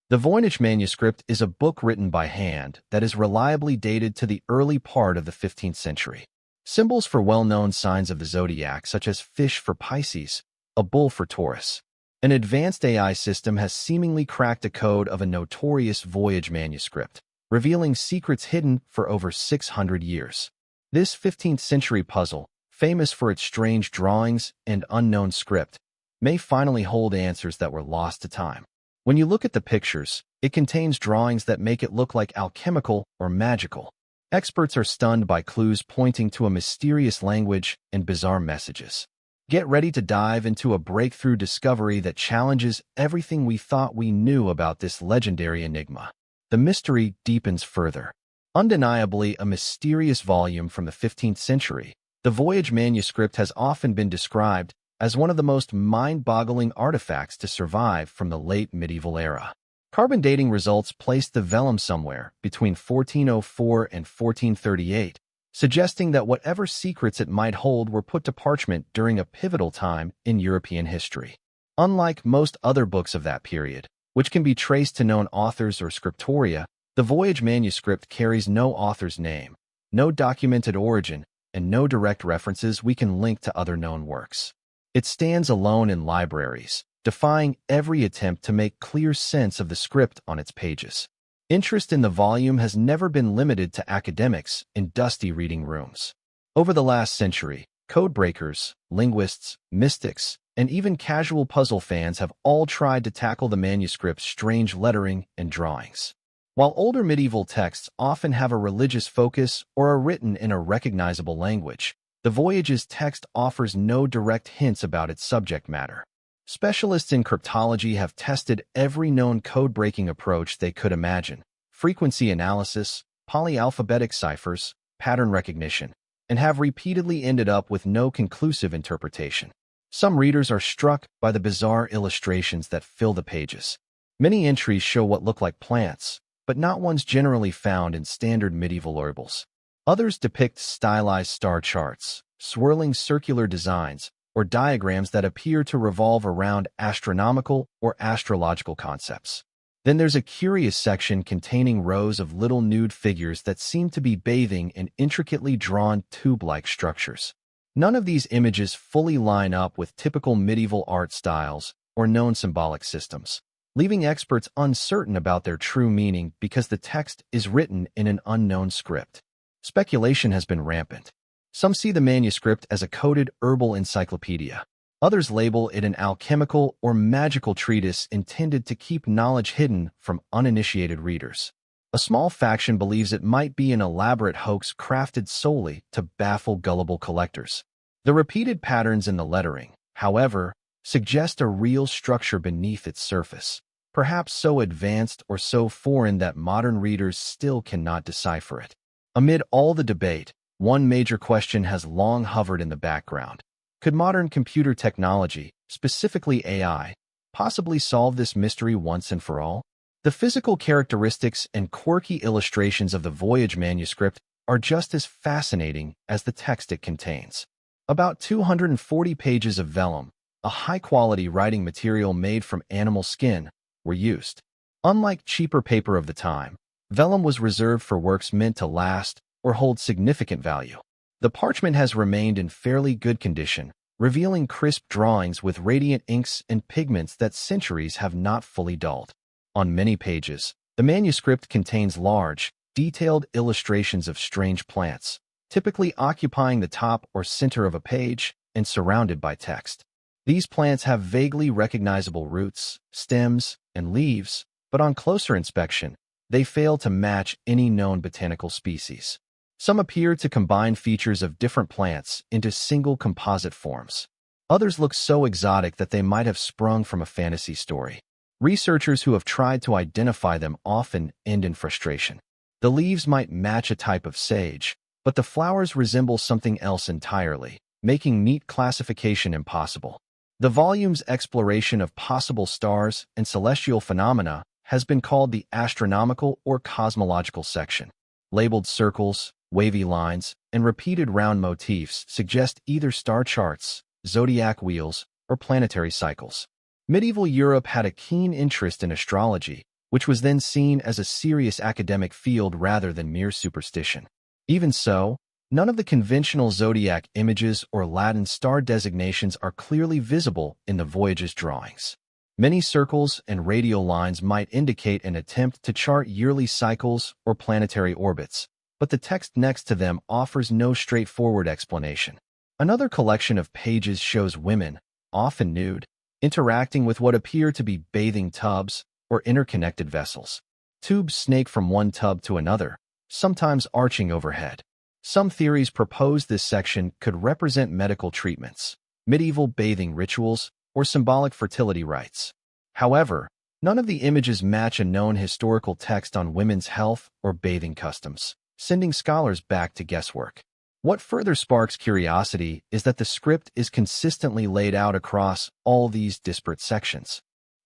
The Voynich Manuscript is a book written by hand that is reliably dated to the early part of the 15th century. Symbols for well-known signs of the zodiac, such as fish for Pisces, a bull for Taurus. An advanced AI system has seemingly cracked a code of a notorious voyage manuscript, revealing secrets hidden for over 600 years. This 15th century puzzle, famous for its strange drawings and unknown script, may finally hold answers that were lost to time. When you look at the pictures, it contains drawings that make it look like alchemical or magical. Experts are stunned by clues pointing to a mysterious language and bizarre messages. Get ready to dive into a breakthrough discovery that challenges everything we thought we knew about this legendary enigma. The mystery deepens further. Undeniably a mysterious volume from the 15th century, the Voyage Manuscript has often been described as one of the most mind-boggling artifacts to survive from the late medieval era. Carbon dating results placed the vellum somewhere between 1404 and 1438, suggesting that whatever secrets it might hold were put to parchment during a pivotal time in European history. Unlike most other books of that period, which can be traced to known authors or scriptoria, the Voyage Manuscript carries no author's name, no documented origin, and no direct references we can link to other known works. It stands alone in libraries, defying every attempt to make clear sense of the script on its pages. Interest in the volume has never been limited to academics in dusty reading rooms. Over the last century, codebreakers, linguists, mystics, and even casual puzzle fans have all tried to tackle the manuscript's strange lettering and drawings. While older medieval texts often have a religious focus or are written in a recognizable language, the Voyage's text offers no direct hints about its subject matter. Specialists in cryptology have tested every known code-breaking approach they could imagine: frequency analysis, polyalphabetic ciphers, pattern recognition, and have repeatedly ended up with no conclusive interpretation. Some readers are struck by the bizarre illustrations that fill the pages. Many entries show what look like plants, but not ones generally found in standard medieval herbals. Others depict stylized star charts, swirling circular designs, or diagrams that appear to revolve around astronomical or astrological concepts. Then there's a curious section containing rows of little nude figures that seem to be bathing in intricately drawn tube-like structures. None of these images fully line up with typical medieval art styles or known symbolic systems, leaving experts uncertain about their true meaning because the text is written in an unknown script. Speculation has been rampant. Some see the manuscript as a coded herbal encyclopedia. Others label it an alchemical or magical treatise intended to keep knowledge hidden from uninitiated readers. A small faction believes it might be an elaborate hoax crafted solely to baffle gullible collectors. The repeated patterns in the lettering, however, suggest a real structure beneath its surface, perhaps so advanced or so foreign that modern readers still cannot decipher it. Amid all the debate, one major question has long hovered in the background. Could modern computer technology, specifically AI, possibly solve this mystery once and for all? The physical characteristics and quirky illustrations of the Voyage Manuscript are just as fascinating as the text it contains. About 240 pages of vellum, a high-quality writing material made from animal skin, were used. Unlike cheaper paper of the time, vellum was reserved for works meant to last or hold significant value. The parchment has remained in fairly good condition, revealing crisp drawings with radiant inks and pigments that centuries have not fully dulled. On many pages, the manuscript contains large, detailed illustrations of strange plants, typically occupying the top or center of a page and surrounded by text. These plants have vaguely recognizable roots, stems, and leaves, but on closer inspection, they fail to match any known botanical species. Some appear to combine features of different plants into single composite forms. Others look so exotic that they might have sprung from a fantasy story. Researchers who have tried to identify them often end in frustration. The leaves might match a type of sage, but the flowers resemble something else entirely, making neat classification impossible. The volume's exploration of possible stars and celestial phenomena has been called the astronomical or cosmological section. Labeled circles, wavy lines, and repeated round motifs suggest either star charts, zodiac wheels, or planetary cycles. Medieval Europe had a keen interest in astrology, which was then seen as a serious academic field rather than mere superstition. Even so, none of the conventional zodiac images or Latin star designations are clearly visible in the voyage's drawings. Many circles and radial lines might indicate an attempt to chart yearly cycles or planetary orbits, but the text next to them offers no straightforward explanation. Another collection of pages shows women, often nude, interacting with what appear to be bathing tubs or interconnected vessels. Tubes snake from one tub to another, sometimes arching overhead. Some theories propose this section could represent medical treatments, medieval bathing rituals, or symbolic fertility rites. However, none of the images match a known historical text on women's health or bathing customs, sending scholars back to guesswork. What further sparks curiosity is that the script is consistently laid out across all these disparate sections.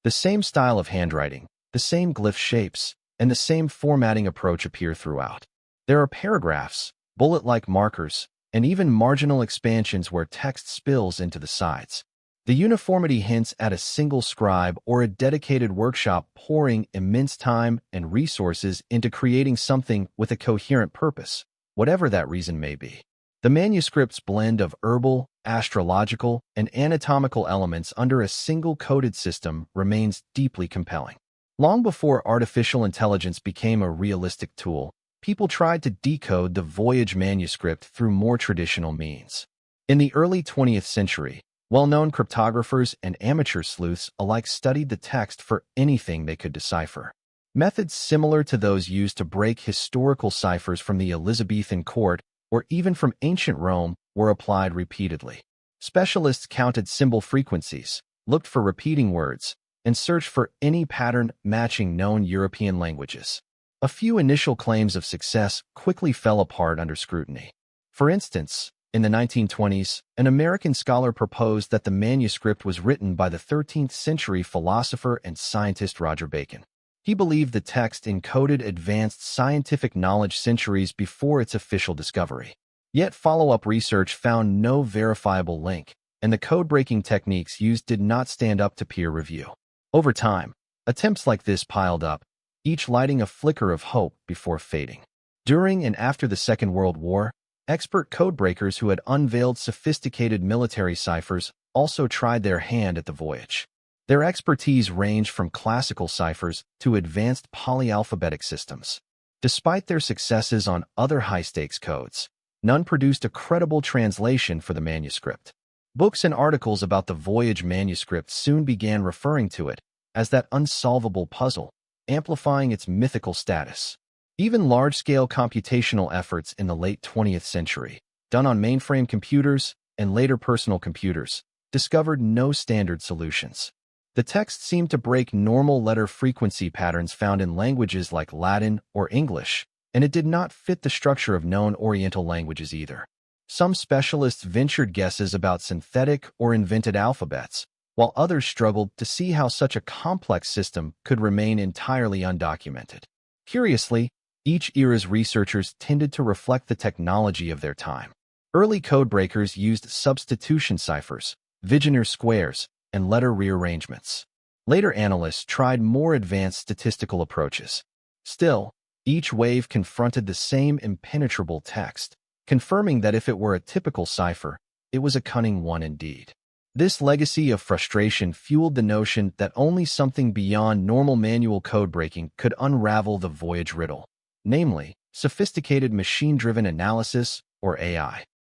The same style of handwriting, the same glyph shapes, and the same formatting approach appear throughout. There are paragraphs, bullet-like markers, and even marginal expansions where text spills into the sides. The uniformity hints at a single scribe or a dedicated workshop pouring immense time and resources into creating something with a coherent purpose, whatever that reason may be. The manuscript's blend of herbal, astrological, and anatomical elements under a single coded system remains deeply compelling. Long before artificial intelligence became a realistic tool, people tried to decode the Voynich manuscript through more traditional means. In the early 20th century, well-known cryptographers and amateur sleuths alike studied the text for anything they could decipher. Methods similar to those used to break historical ciphers from the Elizabethan court or even from ancient Rome were applied repeatedly. Specialists counted symbol frequencies, looked for repeating words, and searched for any pattern matching known European languages. A few initial claims of success quickly fell apart under scrutiny. For instance, in the 1920s, an American scholar proposed that the manuscript was written by the 13th century philosopher and scientist Roger Bacon. He believed the text encoded advanced scientific knowledge centuries before its official discovery. Yet follow-up research found no verifiable link, and the code-breaking techniques used did not stand up to peer review. Over time, attempts like this piled up, each lighting a flicker of hope before fading. During and after the Second World War, expert codebreakers who had unveiled sophisticated military ciphers also tried their hand at the voyage. Their expertise ranged from classical ciphers to advanced polyalphabetic systems. Despite their successes on other high-stakes codes, none produced a credible translation for the manuscript. Books and articles about the Voynich manuscript soon began referring to it as that unsolvable puzzle, amplifying its mythical status. Even large-scale computational efforts in the late 20th century, done on mainframe computers and later personal computers, discovered no standard solutions. The text seemed to break normal letter frequency patterns found in languages like Latin or English, and it did not fit the structure of known Oriental languages either. Some specialists ventured guesses about synthetic or invented alphabets, while others struggled to see how such a complex system could remain entirely undocumented. Curiously, each era's researchers tended to reflect the technology of their time. Early codebreakers used substitution ciphers, Vigenère squares, and letter rearrangements. Later analysts tried more advanced statistical approaches. Still, each wave confronted the same impenetrable text, confirming that if it were a typical cipher, it was a cunning one indeed. This legacy of frustration fueled the notion that only something beyond normal manual code-breaking could unravel the Voynich riddle, namely, sophisticated machine-driven analysis, or AI.